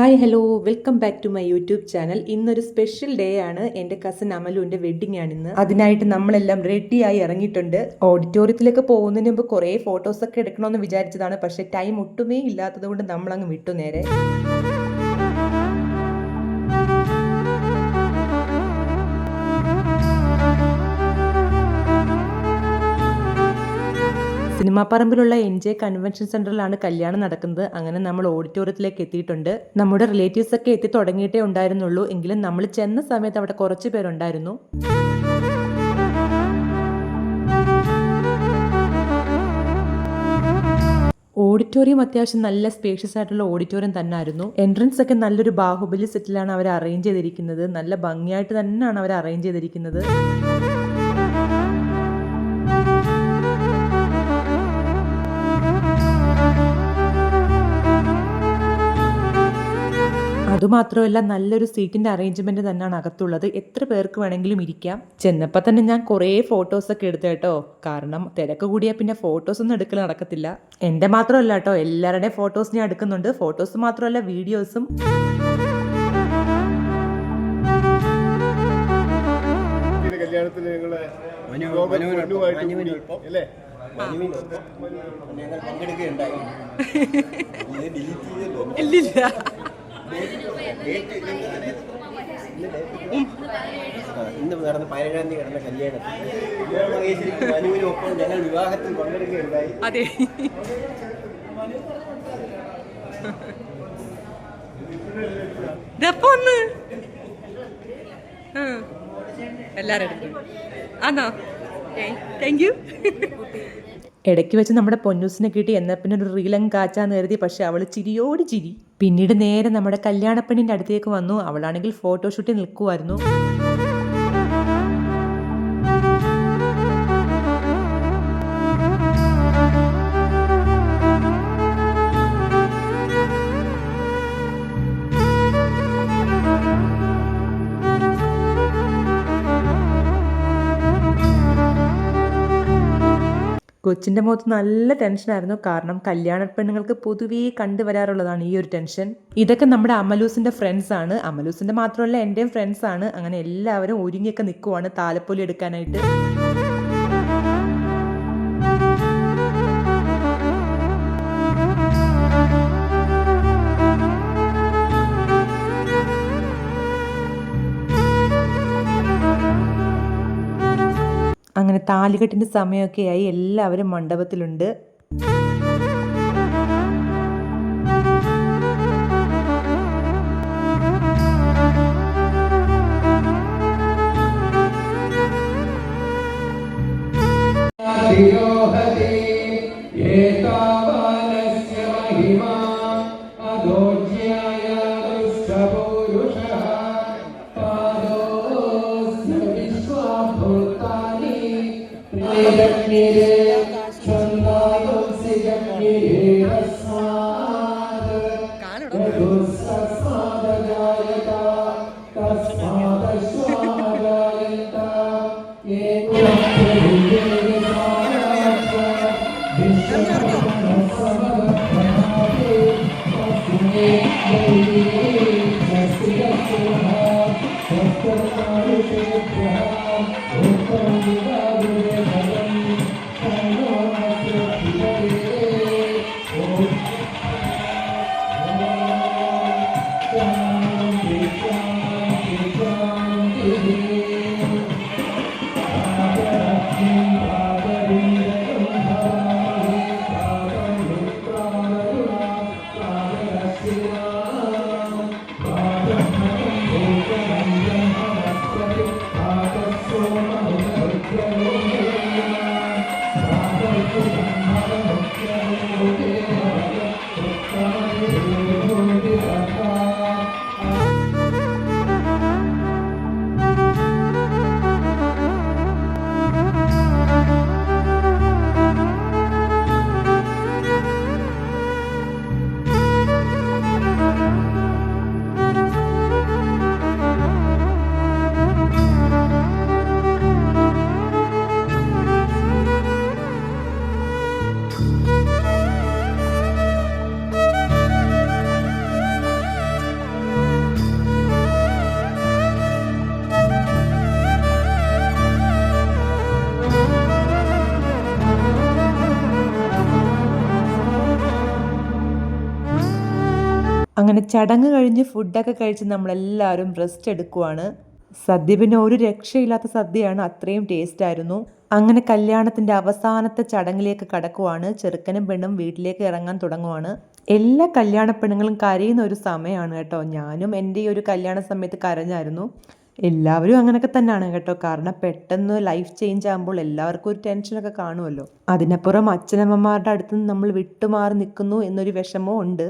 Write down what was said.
Hi hello welcome back to my YouTube channel. ഇന്നൊരു special day ആണ്. എൻ്റെ cousin അമലുവിൻ്റെ wedding ആണ് ഇന്ന്. അതിനായിട്ട് നമ്മളെല്ലാം റെഡിയായി ഇറങ്ങിയിട്ടുണ്ട്. ഓഡിറ്റോറിയത്തിലേക്ക് പോകുന്നതിന് മുമ്പ് കുറേ ഫോട്ടോസൊക്കെ എടുക്കണമെന്ന് വിചാരിച്ചതാണ്. പക്ഷേ ടൈം ഒട്ടുമേ ഇല്ലാത്തത് കൊണ്ട് നമ്മളങ്ങ് വിട്ടു നേരെ. സിനിമാ പറമ്പിലുള്ള എൻജെ കൺവെൻഷൻ സെന്ററിലാണ് കല്യാണം നടക്കുന്നത്. അങ്ങനെ നമ്മൾ ഓഡിറ്റോറിയത്തിലേക്ക് എത്തിയിട്ടുണ്ട്. നമ്മുടെ റിലേറ്റീവ്സ് ഒക്കെ എത്തി തുടങ്ങിയിട്ടേ ഉണ്ടായിരുന്നുള്ളൂ. എങ്കിലും നമ്മൾ ചെന്ന സമയത്ത് അവിടെ കുറച്ച് പേരുണ്ടായിരുന്നു. ഓഡിറ്റോറിയം അത്യാവശ്യം നല്ല സ്പേഷ്യസ് ആയിട്ടുള്ള ഓഡിറ്റോറിയം തന്നെ ആയിരുന്നു. എൻട്രൻസ് ഒക്കെ നല്ലൊരു ബാഹുബലി സെറ്റിലാണ് അവർ അറേഞ്ച് ചെയ്തിരിക്കുന്നത്. നല്ല ഭംഗിയായിട്ട് തന്നെയാണ് അവർ അറേഞ്ച് ചെയ്തിരിക്കുന്നത്. അതുമാത്രമല്ല നല്ലൊരു സീറ്റിന്റെ അറേഞ്ച്മെന്റ് തന്നെയാണ് അകത്തുള്ളത്. എത്ര പേർക്ക് വേണമെങ്കിലും ഇരിക്കാം. ചെന്നപ്പോൾ തന്നെ ഞാൻ കുറേ ഫോട്ടോസൊക്കെ എടുത്തു കേട്ടോ. കാരണം തിരക്ക് കൂടിയാൽ പിന്നെ ഫോട്ടോസ് ഒന്നും എടുക്കൽ നടക്കത്തില്ല. എൻ്റെ മാത്രമല്ല കേട്ടോ, എല്ലാവരുടെയും ഫോട്ടോസ് ഞാൻ എടുക്കുന്നുണ്ട്. ഫോട്ടോസ് മാത്രമല്ല വീഡിയോസും. ഇന്ന് നടന്ന 17-ാം തീയതി നടന്ന കല്യാണത്തിൽ മനുവിനൊപ്പം ഞങ്ങൾ വിവാഹത്തിൽ പങ്കെടുക്കുകയുണ്ടായി. അതെ, എല്ലാരും ആണോ? Thank you. ഇടയ്ക്ക് വെച്ച് നമ്മുടെ പൊന്നൂസിനെ കിട്ടി. എന്നാൽ പിന്നെ ഒരു റീലങ്ങ് കാച്ചാന്ന് കരുതി. പക്ഷെ അവൾ ചിരിയോട് ചിരി. പിന്നീട് നേരെ നമ്മുടെ കല്യാണപ്പെണ്ണിൻ്റെ അടുത്തേക്ക് വന്നു. അവളാണെങ്കിൽ ഫോട്ടോഷൂട്ടിൽ നിൽക്കുമായിരുന്നു. കൊച്ചിൻ്റെ മുഖത്ത് നല്ല ടെൻഷനായിരുന്നു. കാരണം കല്യാണ പെണ്ണുങ്ങൾക്ക് പൊതുവേ കണ്ടുവരാറുള്ളതാണ് ഈ ഒരു ടെൻഷൻ. ഇതൊക്കെ നമ്മുടെ അമലൂസിൻ്റെ ഫ്രണ്ട്സ് ആണ്. അമലൂസിൻ്റെ മാത്രമല്ല എൻ്റെയും ഫ്രണ്ട്സ് ആണ്. അങ്ങനെ എല്ലാവരും ഒരുങ്ങിയൊക്കെ നിൽക്കുവാണ് താലപ്പൊലി എടുക്കാനായിട്ട്. അങ്ങനെ താലികെട്ടിൻ്റെ സമയമൊക്കെ ആയി. എല്ലാവരും മണ്ഡപത്തിലുണ്ട്. അങ്ങനെ ചടങ്ങ് കഴിഞ്ഞ് ഫുഡൊക്കെ കഴിച്ച് നമ്മളെല്ലാവരും റെസ്റ്റ് എടുക്കുവാണ്. സദ്യ പിന്നെ ഒരു രക്ഷയില്ലാത്ത സദ്യയാണ്, അത്രയും ടേസ്റ്റ് ആയിരുന്നു. അങ്ങനെ കല്യാണത്തിൻ്റെ അവസാനത്തെ ചടങ്ങിലേക്ക് കടക്കുവാണ്. ചെറുക്കനും പെണ്ണും വീട്ടിലേക്ക് ഇറങ്ങാൻ തുടങ്ങുവാണ്. എല്ലാ കല്യാണ പെണ്ണുങ്ങളും കരയുന്ന ഒരു സമയമാണ് കേട്ടോ. ഞാനും എൻ്റെ ഈ ഒരു കല്യാണ സമയത്ത് കരഞ്ഞായിരുന്നു. എല്ലാവരും അങ്ങനെയൊക്കെ തന്നെയാണ് കേട്ടോ. കാരണം പെട്ടെന്ന് ലൈഫ് ചേഞ്ച് ആകുമ്പോൾ എല്ലാവർക്കും ഒരു ടെൻഷനൊക്കെ കാണുമല്ലോ. അതിനപ്പുറം അച്ഛനമ്മമാരുടെ അടുത്ത് നിന്ന് നമ്മൾ വിട്ടുമാറി നിൽക്കുന്നു എന്നൊരു വിഷമവും ഉണ്ട്.